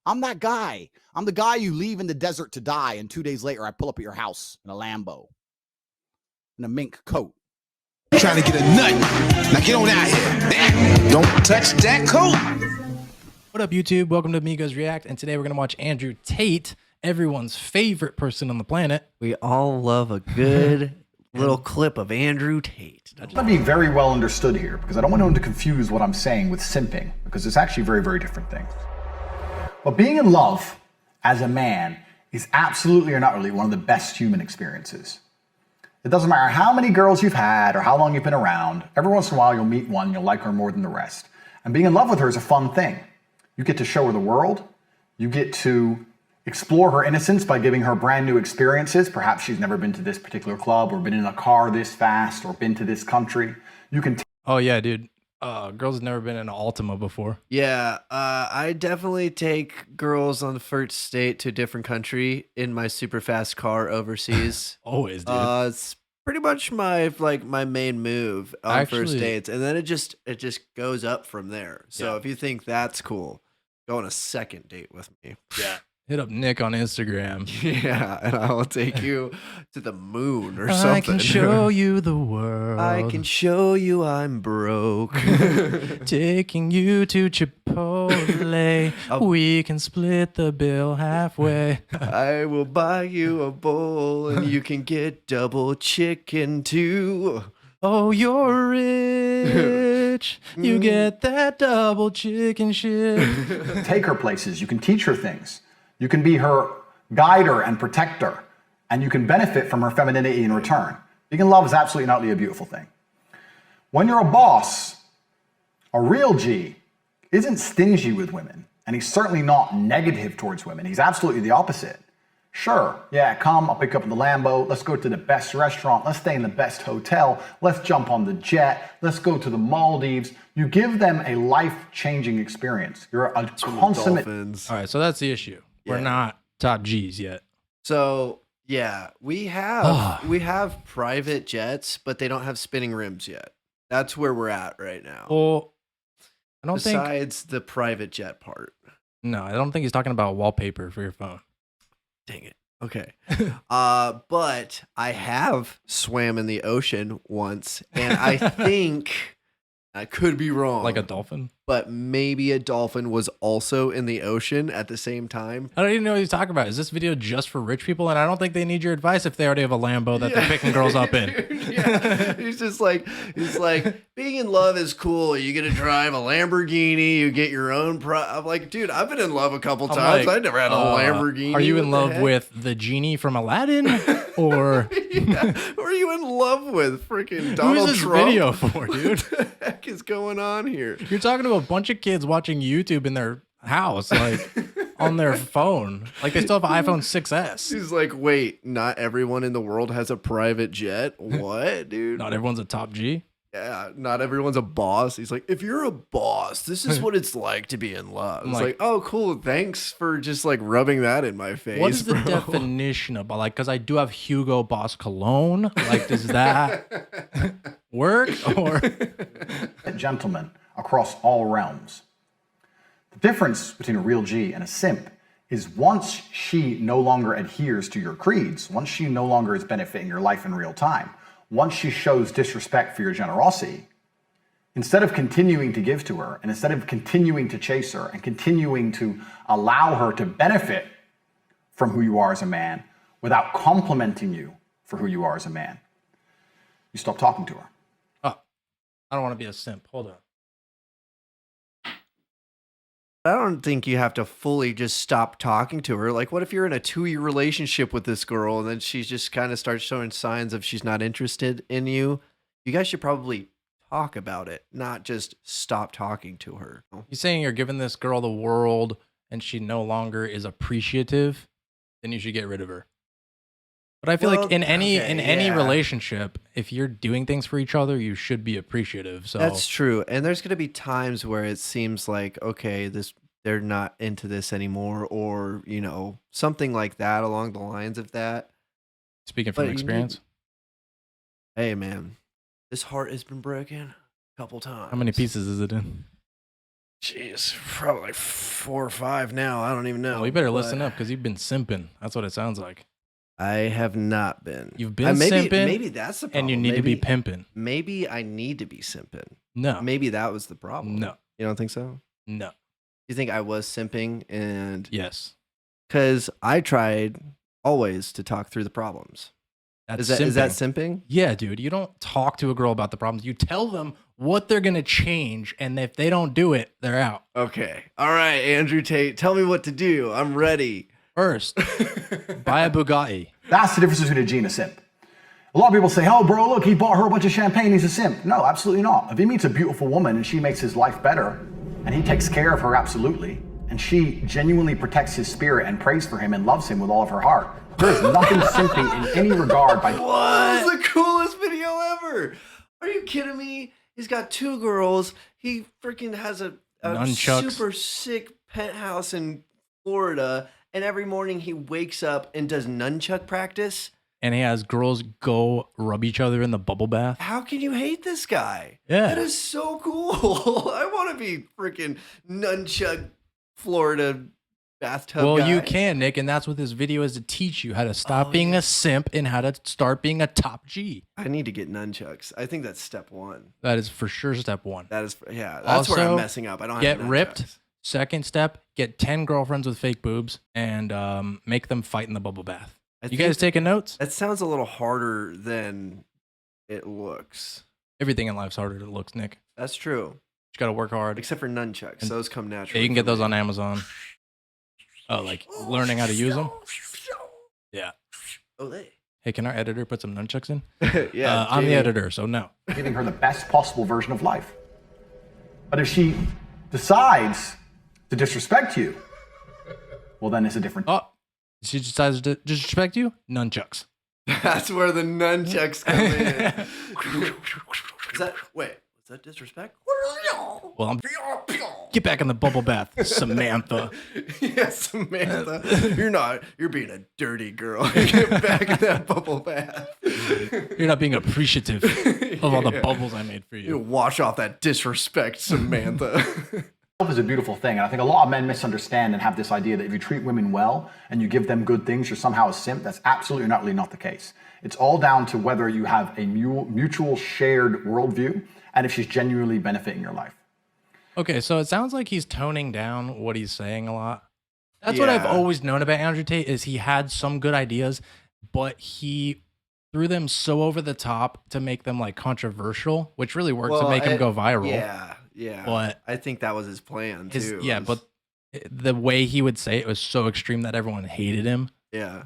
I'm that guy. I'm the guy you leave in the desert to die, and 2 days later I pull up at your house in a Lambo, in a mink coat. Trying to get a nut. Now get on out here. Don't touch that coat. What up, YouTube? Welcome to Amigos React, and today we're going to watch Andrew Tate, everyone's favorite person on the planet. We all love a good little clip of Andrew Tate. I want to be very well understood here because I don't want anyone to confuse what I'm saying with simping, because it's actually very, very different things. But being in love as a man is absolutely or not really one of the best human experiences. It doesn't matter how many girls you've had or how long you've been around. Every once in a while you'll meet one, you'll like her more than the rest. And being in love with her is a fun thing. You get to show her the world. You get to explore her innocence by giving her brand new experiences. Perhaps she's never been to this particular club or been in a car this fast or been to this country. You can Oh yeah, dude. Girls have never been in an Altima before. Yeah, I definitely take girls on the first date to a different country in my super fast car overseas. Always, dude. It's pretty much my main move on first dates, and then it just goes up from there. So if you think that's cool, go on a second date with me. Yeah. Hit up Nick on Instagram. Yeah, and I will take you to the moon or something. I can show you the world. I can show you I'm broke. Taking you to Chipotle. We can split the bill halfway. I will buy you a bowl and you can get double chicken too. Oh, you're rich. You get that double chicken shit. take her places. You can teach her things. You can be her guider and protector, and you can benefit from her femininity in return. Being in love is absolutely not really a beautiful thing. When you're a boss, a real G isn't stingy with women, and he's certainly not negative towards women. He's absolutely the opposite. Sure, yeah, come, I'll pick up in the Lambo, let's go to the best restaurant, let's stay in the best hotel, let's jump on the jet, let's go to the Maldives. You give them a life-changing experience. You're a consummate... Dolphins. All right, so that's the issue. We're not top G's yet. So yeah, we have private jets, but they don't have spinning rims yet. That's where we're at right now. Well, I don't think... Besides the private jet part. No, I don't think he's talking about wallpaper for your phone. Dang it. Okay. But I have swam in the ocean once, and I think I could be wrong. Like a dolphin? But maybe a dolphin was also in the ocean at the same time. I don't even know what he's talking about. Is this video just for rich people? And I don't think they need your advice if they already have a Lambo that they're picking girls up in. Yeah. He's like, being in love is cool. You get to drive a Lamborghini. You get your own. I'm like, dude, I've been in love a couple times. I never had a Lamborghini. Are you in love with the genie from Aladdin, or yeah. Or are you in love with freaking Donald who is this Trump? video for, dude? What the heck is going on here? You're talking to a bunch of kids watching YouTube in their house, like on their phone, like they still have an iPhone 6S. He's like, wait, not everyone in the world has a private jet? What, dude? Not everyone's a top G. Yeah, not everyone's a boss. He's like, if you're a boss, this is what it's like to be in love. It's like, oh, cool. Thanks for just like rubbing that in my face. What is the definition of like? Because I do have Hugo Boss cologne. Like, does that work? Or gentlemen across all realms. The difference between a real G and a simp is once she no longer adheres to your creeds, once she no longer is benefiting your life in real time, once she shows disrespect for your generosity, instead of continuing to give to her, and instead of continuing to chase her and continuing to allow her to benefit from who you are as a man without complimenting you for who you are as a man, you stop talking to her. oh, I don't want to be a simp. Hold on. I don't think you have to fully just stop talking to her. Like, what if you're in a 2-year relationship with this girl and then she just kind of starts showing signs of she's not interested in you? You guys should probably talk about it, not just stop talking to her. You're saying you're giving this girl the world and she no longer is appreciative, then you should get rid of her. But I feel like in any relationship, if you're doing things for each other, you should be appreciative. So that's true. And there's going to be times where it seems like, okay, they're not into this anymore, or, you know, something like that along the lines of that. Speaking from experience. Hey, man, this heart has been broken a couple times. How many pieces is it in? Jeez, probably like 4 or 5 now. I don't even know. Well, you better but listen up because you've been simping. That's what it sounds like. I have not been. You've been maybe, simping, maybe that's the problem. and you need to be pimping. Maybe I need to be simping. No. Maybe that was the problem. No. You don't think so? No. You think I was simping? And Yes. because I tried always to talk through the problems. That's Is that simping. simping? Yeah, dude. You don't talk to a girl about the problems. You tell them what they're going to change. And if they don't do it, they're out. Okay. All right, Andrew Tate. Tell me what to do. I'm ready. First, buy a Bugatti. That's the difference between a G and a simp. A lot of people say, oh, bro, look, he bought her a bunch of champagne, he's a simp. No, absolutely not. If he meets a beautiful woman and she makes his life better, and he takes care of her absolutely, and she genuinely protects his spirit and prays for him and loves him with all of her heart, there's nothing simping in any regard by... What? That's the coolest video ever. Are you kidding me? He's got 2 girls. He freaking has a Nunchucks. super sick penthouse in Florida, and every morning he wakes up and does nunchuck practice. And he has girls go rub each other in the bubble bath. How can you hate this guy? Yeah. That is so cool. I want to be freaking nunchuck Florida bathtub Well, guy. you can, Nick, and that's what this video is to teach you how to stop being a simp and how to start being a top G. I need to get nunchucks. I think that's step 1. That is for sure step 1. That is, yeah, that's where I'm Also, messing up. I don't Get have ripped. nunchucks. Second step, get 10 girlfriends with fake boobs and make them fight in the bubble bath. You guys taking notes? That sounds a little harder than it looks. Everything in life's harder than it looks, Nick. That's true. You got to work hard. Except for nunchucks. And- Those come Yeah, naturally. you can get for those me. on Amazon. Oh, like learning how to use them? Yeah. Olay. Hey, can our editor put some nunchucks in? Yeah, I'm the Jamie. editor, so no. giving her the best possible version of life. But if she decides to disrespect you, well, then it's a different... Oh, she decides to disrespect you? Nunchucks. That's where the nunchucks come in. Wait, was that disrespect? Well, get back in the bubble bath, Samantha. Yeah, Samantha. You're being a dirty girl. Get back in that bubble bath. You're not being appreciative of all the bubbles I made for You you. wash off that disrespect, Samantha. Love is a beautiful thing, and I think a lot of men misunderstand and have this idea that if you treat women well and you give them good things, you're somehow a simp. That's absolutely and utterly not the case. It's all down to whether you have a mutual shared worldview and if she's genuinely benefiting your life. Okay, so it sounds like he's toning down what he's saying a lot. That's what I've Yeah. always known about Andrew Tate is he had some good ideas, but he threw them so over the top to make them like controversial, which really works to make him go viral. Yeah. But I think that was his plan too. Yeah, but the way he would say it was so extreme that everyone hated him. yeah.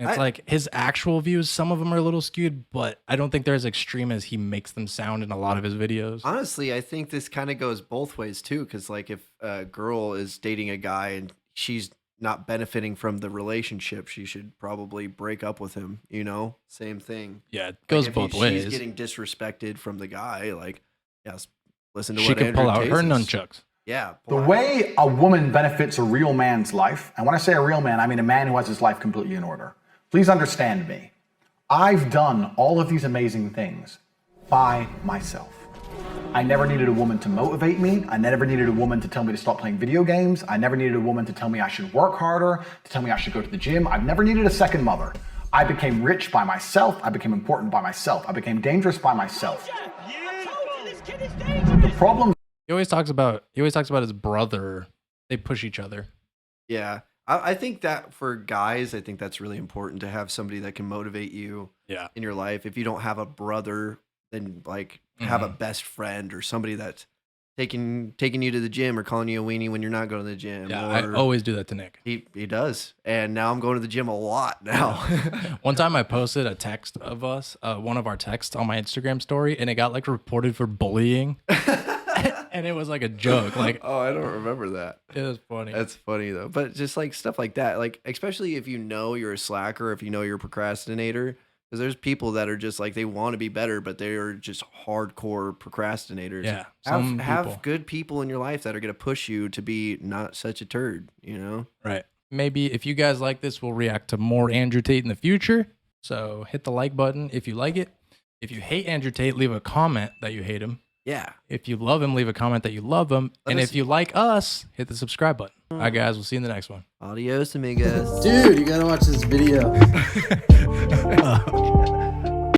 And it's like his actual views, some of them are a little skewed, but I don't think they're as extreme as he makes them sound in a lot of his videos. Honestly, I think this kind of goes both ways too, because like if a girl is dating a guy and she's not benefiting from the relationship, she should probably break up with him. You know, same thing. Yeah, it goes Like, both She's ways. getting disrespected from the guy. Like, yes, listen to She what could Andrew pull out Tate her says. nunchucks. Yeah. The pull out- way a woman benefits a real man's life, and when I say a real man, I mean a man who has his life completely in order. Please understand me. I've done all of these amazing things by myself. I never needed a woman to motivate me. I never needed a woman to tell me to stop playing video games. I never needed a woman to tell me I should work harder, to tell me I should go to the gym. I've never needed a second mother. I became rich by myself. I became important by myself. I became dangerous by myself. The problem He always talks about his brother. They push each other. Yeah. I think that for guys, I think that's really important to have somebody that can motivate you Yeah. in your life. If you don't have a brother, then like have a Mm-hmm. best friend or somebody that's taking you to the gym or calling you a weenie when you're not going to the gym. Yeah, or I always do that to Nick. he does. And now I'm going to the gym a lot now. One time I posted a text of us, one of our texts on my Instagram story, and it got like reported for bullying. And it was like a joke. Like, Oh, I don't remember that. it was funny. That's funny though. But just like stuff like that, like especially if you know you're a slacker, if you know you're a procrastinator, because there's people that are just like they want to be better, but they are just hardcore procrastinators. Yeah, some have people. good people in your life that are gonna push you to be not such a turd. You know. Right. Maybe if you guys like this, we'll react to more Andrew Tate in the future. So hit the like button if you like it. If you hate Andrew Tate, leave a comment that you hate him. Yeah. If you love him, leave a comment that you love him. And if you like us, hit the subscribe button. All right, guys. We'll see you in the next one. Adios, amigos. Dude, you gotta watch this video.